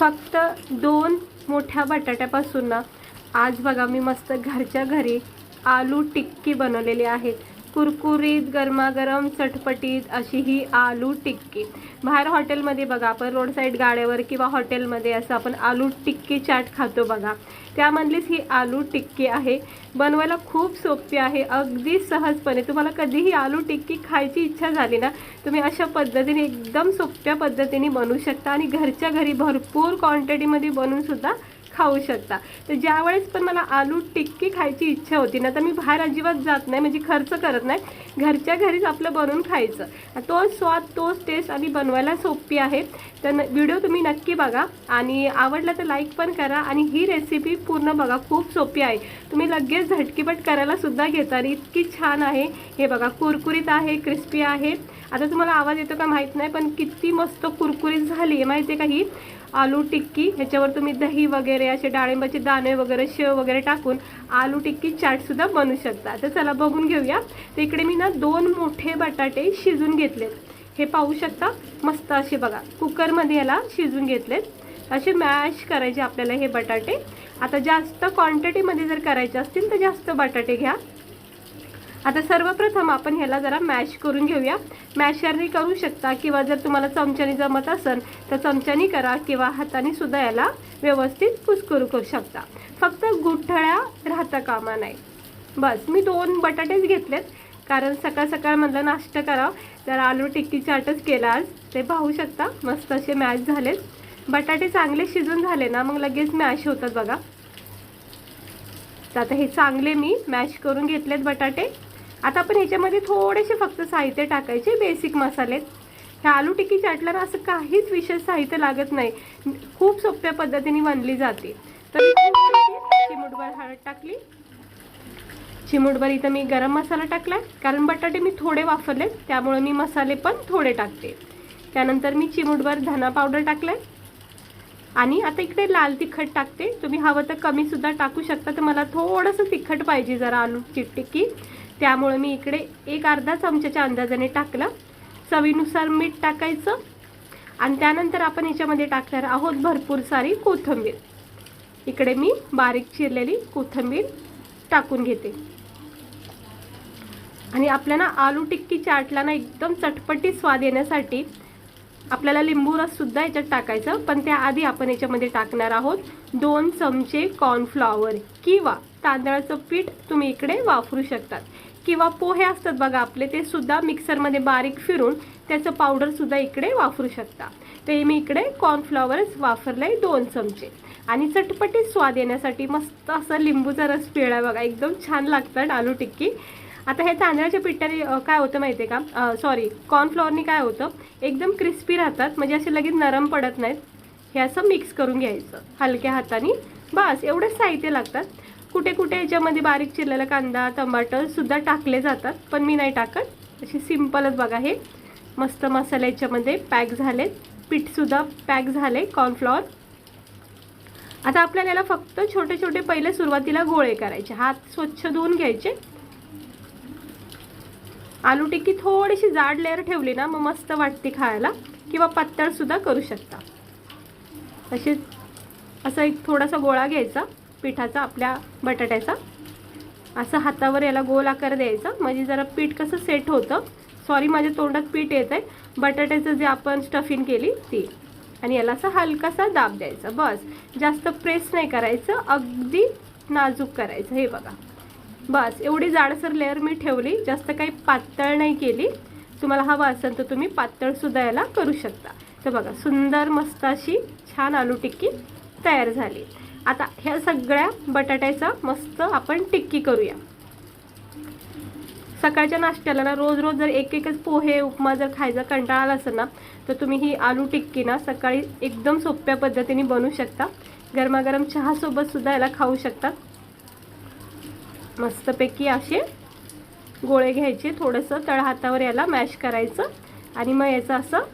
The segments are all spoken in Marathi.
फक्त 2 मोठ्या बटाट्यापासून ना आज बघा मी मस्त घरच्या घरी आलू टिक्की बनवलेली आहे। कुरकुरीत गरमागरम चटपटीत अशी ही आलू टिक्की। बाहेर हॉटेलमध्ये बघा आपण रोड साईड गाड्यावर किंवा हॉटेलमध्ये असं आपण आलू टिक्की चाट खातो बघा, त्यामधलीच ही आलू टिक्की आहे। बनवायला खूप सोपी आहे, अगदी सहजपणे। तुम्हाला कधीही आलू टिक्की खायची इच्छा झाली ना, तुम्ही अशा पद्धतीने एकदम सोप्या पद्धतीने बनवू शकता आणि घरच्या घरी भरपूर क्वांटिटीमध्ये बनवून सुद्धा खाऊ शकता। तर ज्यावेळेस पण मला आलू टिक्की खायची इच्छा होती ना, तर मी बाहेर अजिबात जात नाही, म्हणजे खर्च करत नाही, घरच्या घरीच आपलं बनवून खायचं। तोच स्वाद तोच टेस्ट आणि बनवायला सोपी आहे। तर व्हिडिओ तुम्ही नक्की बघा आणि आवडला तर लाईक पण करा आणि ही रेसिपी पूर्ण बघा, खूप सोपी आहे। तुम्ही लगेच झटकीपट करायला सुद्धा घेता आणि इतकी छान आहे। हे बघा कुरकुरीत आहे, क्रिस्पी आहे। आता तुम्हाला आवाज येतो का माहीत नाही, पण किती मस्त कुरकुरीत झाली आहे माहिती आहे का ही आलू टिक्की। ह्याच्यावर तुम्ही दही वगैरे असे डाळिंबाचे दाणे वगैरे शेव वगैरे टाकून आलू टिक्की चाट सुद्धा बनवू शकता। तर चला बघून घेऊया। तर इकडे मी ना 2 मोठे बटाटे शिजून घेतलेत, हे पाहू शकता। मस्त असे बघा कुकरमध्ये याला शिजून घेतलेत। असे मॅश करायचे आपल्याला हे बटाटे। आता जास्त क्वांटिटीमध्ये जर करायचे असतील तर जास्त बटाटे घ्या। आता सर्वप्रथम आपण ह्याला जरा मॅश करून घेऊया। मॅशरने करू शकता किंवा जर तुम्हाला चमच्याने जमत असेल तर चमच्याने करा किंवा हाताने सुद्धा याला व्यवस्थित कुस्करू करू शकता। फक्त गुठळ्या राहता कामा नाही। बस मी 2 बटाटेच घेतलेत, कारण सकाळ सकाळ म्हटलं नाश्ता करा, तर आलू टिक्की चाटच केला आज। ते पाहू शकता मस्त असे मॅश झालेत। बटाटे चांगले शिजून झाले ना मग लगेच मॅश होतात बघा। तर आता हे चांगले मी मॅश करून घेतलेत बटाटे। आता आपण ह्याच्यामध्ये थोडेसे फक्त साहित्य टाकायचे, बेसिक मसाले। ह्या आलू टिक्की चाटला ना असं काहीच विशेष साहित्य लागत नाही, खूप सोप्या पद्धतीने बनली जाते। तर चिमूटभर हळद टाकली, चिमूटभर इथं मी गरम मसाला टाकला, कारण बटाटे मी थोडे वापरलेत त्यामुळे मी मसाले पण थोडे टाकते। त्यानंतर मी चिमूटभर धना पावडर टाकलाय आणि आता इकडे लाल तिखट टाकते। तुम्ही हवं तर कमी सुद्धा टाकू शकता, तर मला थोडंसं तिखट पाहिजे जरा आलू टिक्की, त्यामुळे मी इकडे एक अर्धा चमच्याच्या अंदाजाने टाकलं। चवीनुसार मीठ टाकायचं आणि त्यानंतर आपण याच्यामध्ये टाकणार आहोत भरपूर सारी कोथिंबीर। इकडे मी बारीक चिरलेली कोथिंबीर टाकून घेते आणि आपल्याला आलू टिक्की चाटला ना एकदम चटपटीत स्वाद येण्यासाठी आपल्याला लिंबू रस सुद्धा याच्यात टाकायचं, पण त्याआधी आपण याच्यामध्ये टाकणार आहोत 2 चमचे कॉर्नफ्लॉवर किंवा तांदळाचं पीठ तुम्ही इकडे वापरू शकतात, किंवा पोहे असतात बघा आपले, ते सुद्धा मिक्सरमध्ये बारीक फिरून त्याचं पावडर सुद्धा इकडे वापरू शकता। ते मी इकडे कॉर्नफ्लॉवरच वापरलंय 2 चमचे आणि चटपटीत स्वाद येण्यासाठी मस्त असं लिंबूचा रस पिळाय बघा, एकदम छान लागतात आलू टिक्की। आता हे तांदळाच्या पिठाने काय होतं माहिती आहे का, सॉरी कॉर्नफ्लॉवरने काय होतं, एकदम क्रिस्पी राहतात, म्हणजे असे लगेच नरम पडत नाहीत। हे असं मिक्स करून घ्यायचं हलक्या हाताने, बस एवढेच साहित्य लागतात। कुठे कुठे याच्यामध्ये बारीक चिरलेला कांदा टमाटर सुद्धा टाकले जातात, पण मी नाही टाकत। अशी सिंपलच बघा हे मस्त मसाले याच्यामध्ये पॅक झालेत, पीठसुद्धा पॅक झाले कॉर्नफ्लॉवर। आता आपल्याला याला फक्त छोटे छोटे पहिले सुरुवातीला गोळे करायचे, हात स्वच्छ धुवून घ्यायचे। आलू टिक्की थोडीशी जाड लेअर ठेवली ना मग मस्त वाटते खायला, किंवा पातळ सुद्धा करू शकता। असा एक थोडासा गोळा घ्यायचा पिठाचा आपल्या बटाट्याचा, असं हातावर याला गोल आकार द्यायचा, म्हणजे जरा पीठ कसं सेट होतं। सॉरी माझ्या तोंडात पीठ येत आहे, बटाट्याचं जे आपण स्टफिंग केली ती, आणि याला असा हलकासा दाब द्यायचा, बस जास्त प्रेस नाही करायचं, अगदी नाजूक करायचं। हे बघा बस एवढी जाडसर लेअर मी ठेवली, जास्त काही पातळ नाही केली। तुम्हाला हवं असेल तर तुम्ही पातळ सुद्धा याला करू शकता। तर बघा सुंदर मस्त अशी छान आलू टिक्की तयार झाली। आता ह्या सगळ्या बटाट्याचा मस्त आपण टिक्की करूया। सकाळच्या नाश्त्याला ना रोज रोज जर एक एकच पोहे उपमा जर खायचा कंटाळा आला असेल ना, तर तुम्ही ही आलू टिक्की ना सकाळी एकदम सोप्या पद्धतीने बनवू शकता। गरमागरम चहासोबत सुद्धा याला खाऊ शकतात। मस्तपैकी असे गोळे घ्यायचे, थोडंसं तळ हातावर याला मॅश करायचं आणि मग याचं असं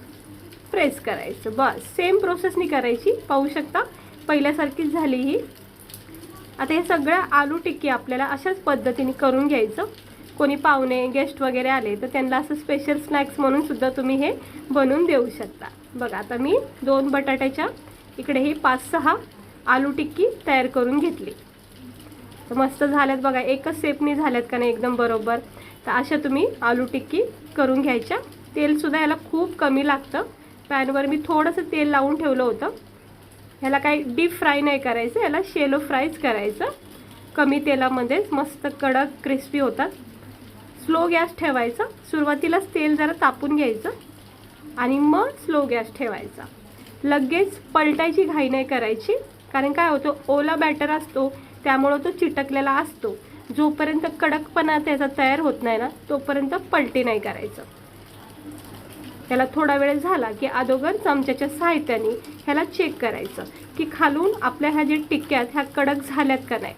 प्रेस करायचं, बस सेम प्रोसेसनी करायची। पाहू शकता पहिल्यासारखीच झाली ही। आता हे सगळ्या आलू टिक्की आपल्याला अशाच पद्धतीने करून घ्यायचं। कोणी पाहुणे गेस्ट वगैरे आले तर त्यांना असं स्पेशल स्नॅक्स म्हणून सुद्धा तुम्ही हे बनवून देऊ शकता। बघा आता मी 2 बटाट्याच्या इकडे हे 5-6 आलू टिक्की तयार करून घेतली. तर मस्त झाल्यात बघा, एकच सेपनी झाल्यात का नाही एकदम बरोबर. तर अशा तुम्ही आलू टिक्की करून घ्यायच्या. तेलसुद्धा याला खूप कमी लागतं. पॅनवर मी थोडंसं तेल लावून ठेवलं होतं. ह्याला काही डीप फ्राय नाही करायचं, याला शेलो फ्रायच करायचं. कमी तेलामध्येच मस्त कडक क्रिस्पी होतात. स्लो गॅस ठेवायचा. सुरुवातीलाच तेल जरा तापून घ्यायचं आणि मग स्लो गॅस ठेवायचा. लगेच पलटायची घाई नाही करायची, कारण काय होतं, ओला बॅटर असतो त्यामुळं तो चिटकलेला असतो. जोपर्यंत कडकपणा त्याचा तयार होत नाही ना, तोपर्यंत पलटी नाही करायचं. त्याला थोडा वेळ झाला की अगोदर चमच्याच्या साहाय्याने ह्याला चेक करायचं की खालून आपल्या ह्या जे टिक्क्यात ह्या कडक झाल्यात का नाही.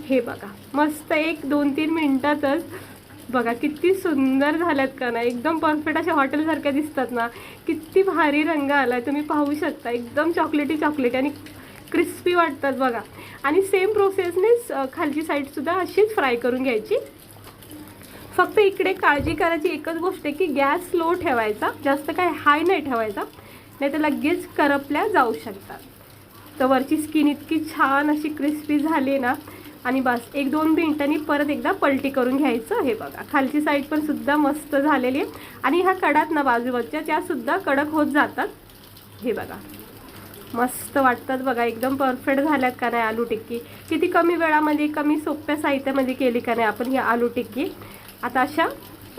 हे बघा, मस्त 1-2-3 मिनिटातच बघा किती सुंदर झाल्यात का नाही. एकदम परफेक्ट अशा हॉटेलसारख्या दिसतात ना. किती भारी रंग आला आहे, तुम्ही पाहू शकता. एकदम चॉकलेटी आणि क्रिस्पी वाटतात बघा. आणि सेम प्रोसेसनेच खालची साईडसुद्धा अशीच फ्राय करून घ्यायची. फक्त इकडे काळजी करायची एकच गोष्ट आहे की गॅस स्लो ठेवायचा, जास्त काय हाय नाही ठेवायचा, नाही तर लगेच करपल्या जाऊ शकतात. तर वरची स्किन इतकी छान अशी क्रिस्पी झाली ना. आणि बस 1-2 मिनिटांनी परत एकदा पलटी करून घ्यायचं. हे बघा, खालची साईड पण सुद्धा मस्त झालेली आहे. आणि ह्या कडात ना बाजूवरच्या त्यासुद्धा कडक होत जातात. हे बघा, मस्त वाटतात बघा. एकदम परफेक्ट झाल्यात का नाही आलू टिक्की. किती कमी वेळामध्ये कमी सोप्या साहित्यामध्ये केली का नाही आपण ही आलू टिक्की. आता अशा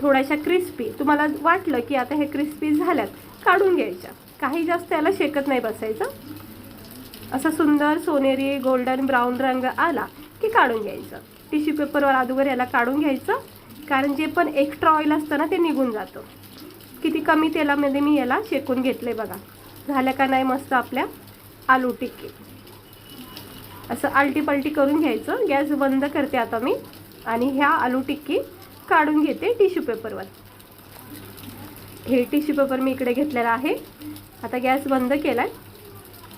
थोड्याशा क्रिस्पी, तुम्हाला वाटलं की आता हे क्रिस्पी झाल्यात, काढून घ्यायच्या. काही जास्त याला शेकत नाही बसायचं. असा सुंदर सोनेरी गोल्डन ब्राऊन रंग आला की काढून घ्यायचं. टिश्यू पेपरवर अगोदर याला काढून घ्यायचं, कारण जे पण एक्स्ट्रा ऑइल असतं ना ते निघून जातं. किती कमी तेलामध्ये मी याला शेकून घेतले बघा. झाल्या का नाही मस्त आपल्या आलू टिक्की. असं आलटी पलटी करून घ्यायचं. गॅस बंद करते आता मी आणि ह्या आलू टिक्की काढून घेते टिश्यू पेपरवर. हे टिश्यू पेपर मी इकडे घेतलेला आहे. आता गॅस बंद केलाय.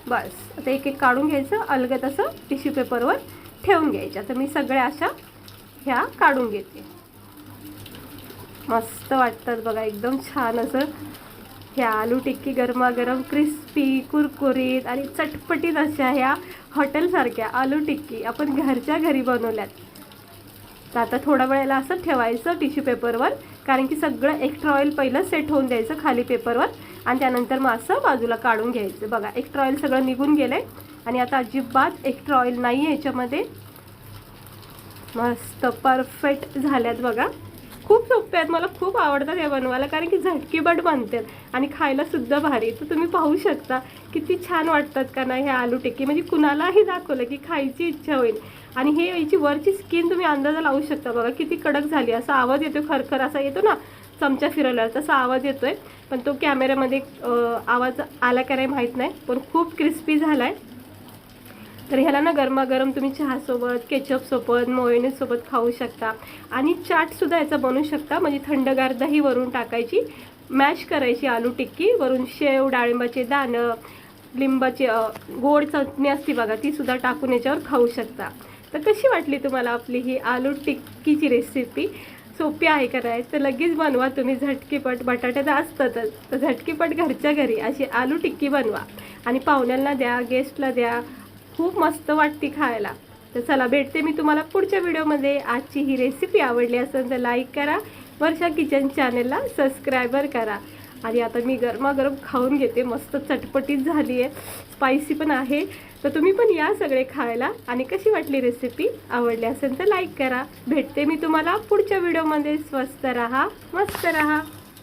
बस आता एक एक काढून घ्यायचं, अलगद असं टिश्यू पेपरवर ठेवून घ्यायच्या. तर मी सगळ्या अशा ह्या काढून घेते. मस्त वाटतात बघा, एकदम छान असं. ह्या आलू टिक्की गरमागरम क्रिस्पी कुरकुरीत आणि चटपटीत अशा ह्या हॉटेलसारख्या आलू टिक्की आपण घरच्या घरी बनवल्यात. तर आता थोडा वेळेला असं ठेवायचं टिश्यू पेपरवर, कारण की सगळं एक्स्ट्रा ऑइल पहिलं सेट होऊन द्यायचं खाली पेपरवर आणि त्यानंतर मग असं बाजूला काढून घ्यायचं. बघा, एक्स्ट्रा ऑइल सगळं निघून गेलं आहे आणि आता अजिबात एक्स्ट्रा ऑइल नाही आहे याच्यामध्ये. मस्त परफेक्ट झाल्यात बघा. खूप सोपे आहेत, मला खूप आवडतात हे बनवायला, कारण की झटकीबट बनतात आणि खायलासुद्धा भारी. तर तुम्ही पाहू शकता किती छान वाटतात का नाही हे आलू टिक्की. म्हणजे कुणालाही दाखवलं की खायची इच्छा होईल. आणि हे याची वरची स्किन तुम्ही अंदाजा लावू शकता बघा किती कडक झाली. असा आवाज येतो, खरखर असा येतो ना चमचा फिरवल्यावर, तसा आवाज येतोय. पण तो कॅमेऱ्यामध्ये आवाज आला का नाही माहीत नाही, पण खूप क्रिस्पी झाला आहे. तर ह्याला ना गरमागरम तुम्ही चहासोबत, केचपसोबत, मोयोनीजसोबत खाऊ शकता. आणि चाटसुद्धा याचा बनवू शकता. म्हणजे थंडगार दही वरून टाकायची, मॅश करायची आलू टिक्की, वरून शेव, डाळिंबाचे दाणं, लिंबाची गोड चटणी असते बघा, तीसुद्धा टाकून याच्यावर खाऊ शकता. तर कशी वाटली तुम्हाला आपली ही आलू टिक्कीची रेसिपी? सोपी आहे का नाही? तर लगेच बनवा तुम्ही. झटकीपट, बटाटे तर असतातच, तर झटकीपट घरच्या घरी अशी आलू टिक्की बनवा आणि पाहुण्यांना द्या, गेस्टला द्या. खूप मस्त वाटते खायला. तर चला, भेटते मी तुम्हाला पुढच्या व्हिडिओमध्ये. आजची ही रेसिपी आवडली असेल तर लाईक करा, वर्षा किचन चॅनलला सबस्क्रायबर करा. आणि आता मी गरमागरम खाऊन घेते. मस्त चटपटीत झाली आहे, स्पायसी पण आहे. तर तुम्ही पण या सगळे खायला. आणि कशी वाटली रेसिपी? आवडली असेल तर लाईक करा. भेटते मी तुम्हाला पुढच्या व्हिडिओमध्ये. स्वस्त रहा, मस्त रहा.